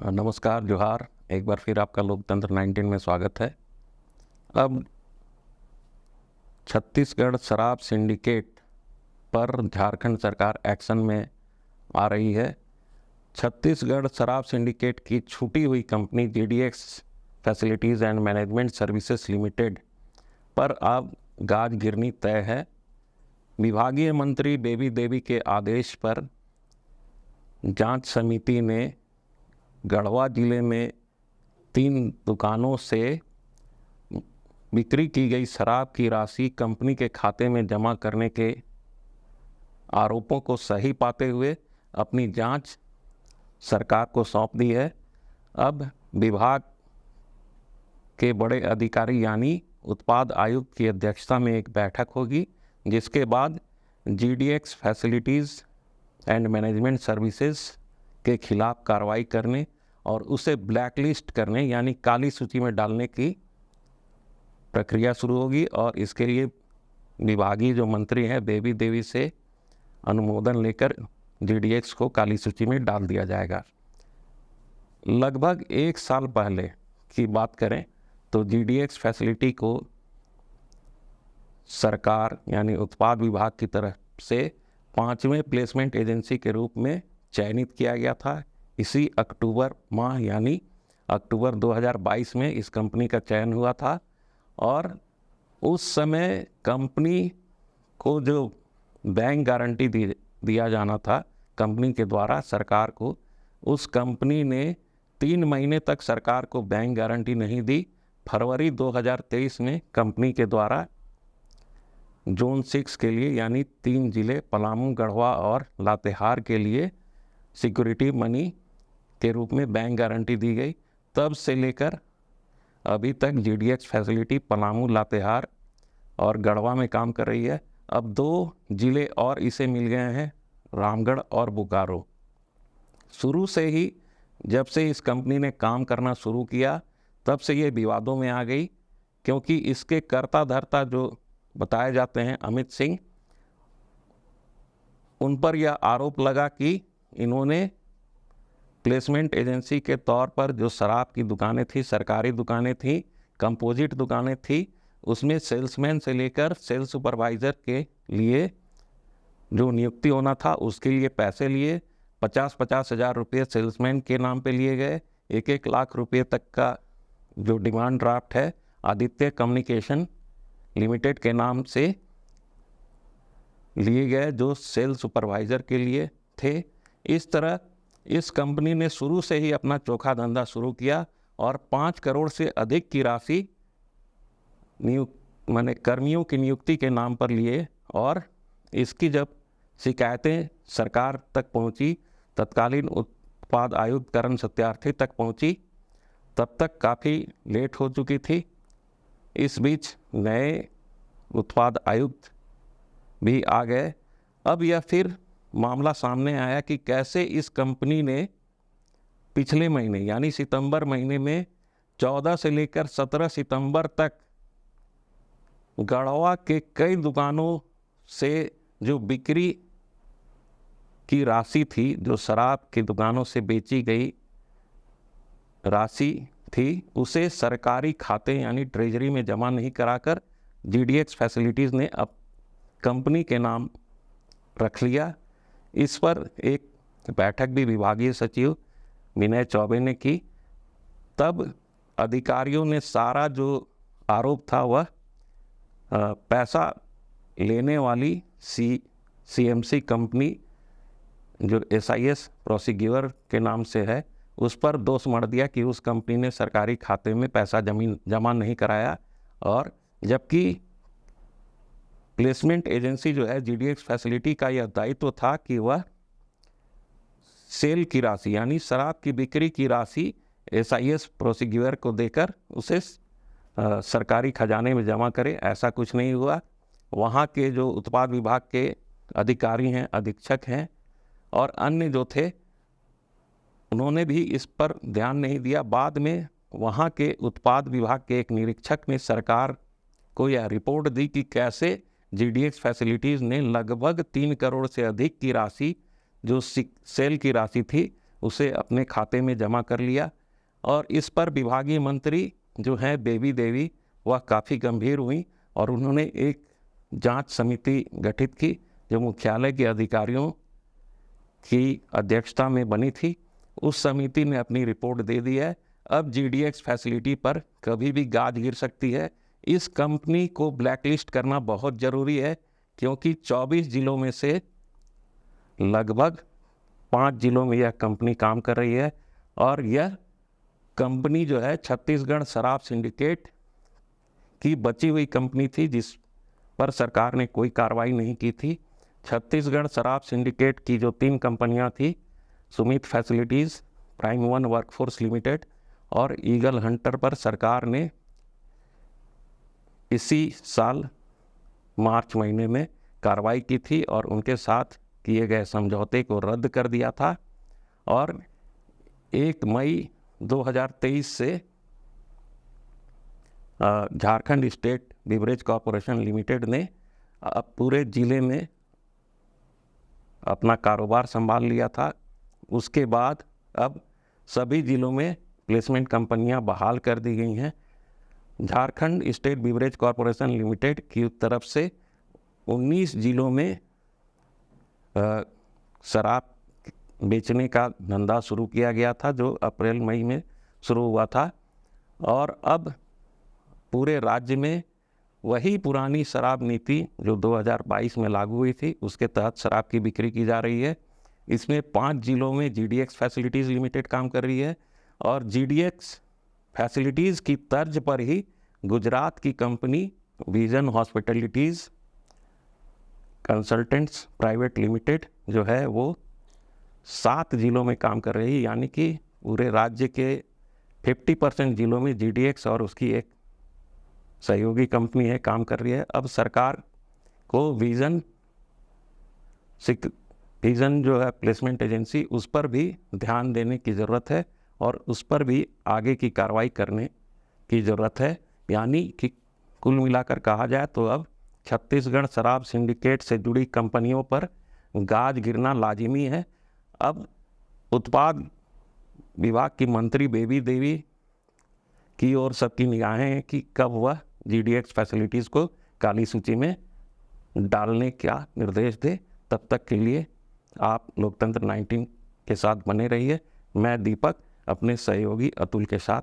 नमस्कार, जोहार। एक बार फिर आपका लोकतंत्र 19 में स्वागत है। अब छत्तीसगढ़ शराब सिंडिकेट पर झारखंड सरकार एक्शन में आ रही है। छत्तीसगढ़ शराब सिंडिकेट की छूटी हुई company GDX facilities and management services limited पर अब गाज गिरनी तय है। विभागीय मंत्री बेबी देवी के आदेश पर जांच समिति ने गढ़वा जिले में 3 दुकानों से बिक्री की गई शराब की राशि कंपनी के खाते में जमा करने के आरोपों को सही पाते हुए अपनी जांच सरकार को सौंप दी है। अब विभाग के बड़े अधिकारी यानी उत्पाद आयुक्त की अध्यक्षता में एक बैठक होगी, जिसके बाद जीडीएक्स फैसिलिटीज़ एंड मैनेजमेंट सर्विसेज के खिलाफ कार्रवाई करने और उसे ब्लैकलिस्ट करने यानी काली सूची में डालने की प्रक्रिया शुरू होगी। और इसके लिए विभागीय जो मंत्री हैं बेबी देवी से अनुमोदन लेकर जीडीएक्स को काली सूची में डाल दिया जाएगा। लगभग 1 साल पहले की बात करें तो जीडीएक्स फैसिलिटी को सरकार यानी उत्पाद विभाग की तरफ से 5वें प्लेसमेंट एजेंसी के रूप में चयनित किया गया था। इसी अक्टूबर माह यानी अक्टूबर 2022 में इस कंपनी का चयन हुआ था और उस समय कंपनी को जो बैंक गारंटी दिया जाना था कंपनी के द्वारा सरकार को, उस कंपनी ने 3 महीने तक सरकार को बैंक गारंटी नहीं दी। फरवरी 2023 में कंपनी के द्वारा जोन 6 के लिए यानी 3 जिले पलामू, गढ़वा और लातेहार के लिए सिक्योरिटी मनी के रूप में बैंक गारंटी दी गई। तब से लेकर अभी तक जीडीएक्स फैसिलिटी पलामू, लातेहार और गढ़वा में काम कर रही है। अब 2 जिले और इसे मिल गए हैं, रामगढ़ और बोकारो। शुरू से ही जब से इस कंपनी ने काम करना शुरू किया तब से ये विवादों में आ गई, क्योंकि इसके कर्ता धर्ता जो बताए जाते हैं अमित सिंह, उन पर यह आरोप लगा कि इन्होंने प्लेसमेंट एजेंसी के तौर पर जो शराब की दुकानें थी, सरकारी दुकानें थी, कंपोजिट दुकानें थी, उसमें सेल्समैन से लेकर सेल्स सुपरवाइज़र के लिए जो नियुक्ति होना था उसके लिए पैसे लिए। 50-50 हज़ार रुपये सेल्समैन के नाम पे लिए गए। 1-1 लाख रुपये तक का जो डिमांड ड्राफ्ट है आदित्य कम्युनिकेशन लिमिटेड के नाम से लिए गए, जो सेल्स सुपरवाइज़र के लिए थे। इस तरह इस कंपनी ने शुरू से ही अपना चोखा धंधा शुरू किया और 5 करोड़ से अधिक की राशि कर्मियों की नियुक्ति के नाम पर लिए। और इसकी जब शिकायतें सरकार तक पहुंची, तत्कालीन उत्पाद आयुक्त करण सत्यार्थी तक पहुंची, तब तक काफ़ी लेट हो चुकी थी। इस बीच नए उत्पाद आयुक्त भी आ गए। अब यह फिर मामला सामने आया कि कैसे इस कंपनी ने पिछले महीने यानी सितंबर महीने में 14 से लेकर 17 सितंबर तक गढ़वा के कई दुकानों से जो बिक्री की राशि थी, जो शराब की दुकानों से बेची गई राशि थी, उसे सरकारी खाते यानी ट्रेजरी में जमा नहीं कराकर जीडीएक्स फैसिलिटीज़ ने अब कंपनी के नाम रख लिया। इस पर एक बैठक भी विभागीय सचिव विनय चौबे ने की। तब अधिकारियों ने सारा जो आरोप था वह पैसा लेने वाली सीएमसी कंपनी जो एसआईएस प्रोसिक्यूटर के नाम से है, उस पर दोष मढ़ दिया कि उस कंपनी ने सरकारी खाते में पैसा जमा नहीं कराया। और जबकि प्लेसमेंट एजेंसी जो है जीडीएक्स फैसिलिटी का यह दायित्व था कि वह सेल की राशि यानी शराब की बिक्री की राशि एसआईएस प्रोसिक्यूटर को देकर उसे सरकारी खजाने में जमा करे। ऐसा कुछ नहीं हुआ। वहाँ के जो उत्पाद विभाग के अधिकारी हैं, अधीक्षक हैं और अन्य जो थे, उन्होंने भी इस पर ध्यान नहीं दिया। बाद में वहाँ के उत्पाद विभाग के एक निरीक्षक ने सरकार को यह रिपोर्ट दी कि कैसे जीडीएक्स फैसिलिटीज़ ने लगभग 3 करोड़ से अधिक की राशि जो सेल की राशि थी उसे अपने खाते में जमा कर लिया। और इस पर विभागीय मंत्री जो हैं बेबी देवी, वह काफ़ी गंभीर हुई और उन्होंने एक जांच समिति गठित की जो मुख्यालय के अधिकारियों की अध्यक्षता में बनी थी। उस समिति ने अपनी रिपोर्ट दे दी है। अब GDX फैसिलिटी पर कभी भी गाज गिर सकती है। इस कंपनी को ब्लैकलिस्ट करना बहुत ज़रूरी है, क्योंकि 24 जिलों में से लगभग 5 जिलों में यह कंपनी काम कर रही है। और यह कंपनी जो है छत्तीसगढ़ शराब सिंडिकेट की बची हुई कंपनी थी, जिस पर सरकार ने कोई कार्रवाई नहीं की थी। छत्तीसगढ़ शराब सिंडिकेट की जो 3 कंपनियां थी, Sumit facilities, prime one workforce limited और ईगल हंटर, पर सरकार ने इसी साल मार्च महीने में कार्रवाई की थी और उनके साथ किए गए समझौते को रद्द कर दिया था। और 1 मई 2023 से Jharkhand state beverage corporation limited ने अब पूरे ज़िले में अपना कारोबार संभाल लिया था। उसके बाद अब सभी ज़िलों में प्लेसमेंट कंपनियां बहाल कर दी गई हैं। Jharkhand state beverage corporation limited की तरफ से 19 जिलों में शराब बेचने का धंधा शुरू किया गया था, जो अप्रैल मई में शुरू हुआ था। और अब पूरे राज्य में वही पुरानी शराब नीति जो 2022 में लागू हुई थी, उसके तहत शराब की बिक्री की जा रही है। इसमें 5 जिलों में GDX फैसिलिटीज़ लिमिटेड काम कर रही है और GDX फैसिलिटीज़ की तर्ज पर ही गुजरात की company vision hospitalities consultants private limited जो है वो 7 जिलों में काम कर रही है। यानी कि पूरे राज्य के 50% जिलों में GDX और उसकी एक सहयोगी कंपनी है काम कर रही है। अब सरकार को विजन जो है प्लेसमेंट एजेंसी, उस पर भी ध्यान देने की ज़रूरत है और उस पर भी आगे की कार्रवाई करने की ज़रूरत है। यानी कि कुल मिलाकर कहा जाए तो अब छत्तीसगढ़ शराब सिंडिकेट से जुड़ी कंपनियों पर गाज गिरना लाजिमी है। अब उत्पाद विभाग की मंत्री बेबी देवी की ओर सबकी निगाहें हैं कि कब वह GDX फैसिलिटीज़ को काली सूची में डालने का निर्देश दे। तब तक के लिए आप लोकतंत्र 19 के साथ बने रहिए। मैं दीपक अपने सहयोगी अतुल के साथ